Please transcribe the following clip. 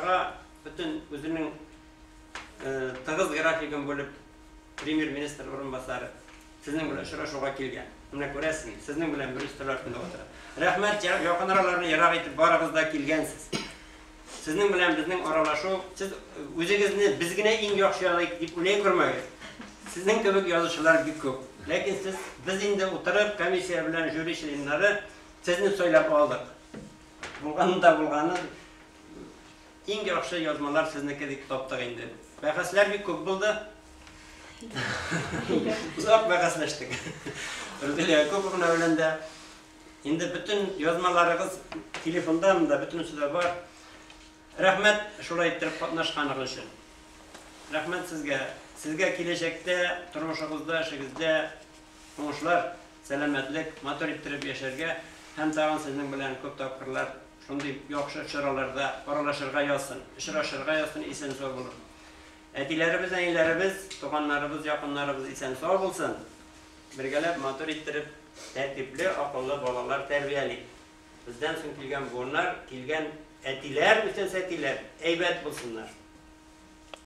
Ошага bütün özünün tığız grafikin bölüp Premier-Ministr orunbasarı sizin bilen şuraşuğa kelgen. Mına ko'rasiz, sizin bilen bir üstü tarafında oturadi. Rahmat, yaqin aralarni yaraq etib barabizda kelgansiz. Sizin bilen bizning aralashuv, siz o'zingizni bizgina eng yaxshiroq deb o'ylay ko'rmang. Sizning kabi yozuvchilar ko'p. Lekin siz biz endi o'tirib komissiya bilan juri ishlanlari sizni so'ylab oldik. Bo'lgani eng yaxshi yozmalar siznikidek topdik endi. Bahaslar ko'p bo'ldi. Uzoq bahaslashdik. Öyle ko'p o'ylanda endi bütün yozmalaringiz telefondamda butunisi bor. Rahmat shulay etib qatnashganingiz uchun. Rahmat sizga. Sizga kelajakda turmushingizda, ishingizda o'ngishlar, salomatlik, motor ettirib yasharga ham tag'in sizning bilan ko'p topqirlar shunday yaxshi uchralarda aralashirga yozsin, uchrashirga yozsin, eson sog' bo'lib. Aytilarimiz, aylarimiz, to'g'onlarimiz, yaqinlarimiz eson sog' bo'lsin. Birgalab motor ettirib, tartibli, aqlli bolalar tarbiyalik. Bizdan so'ng kelgan bo'nlar, kelgan atilar, o'tgan satilar aybat bo'lsinlar.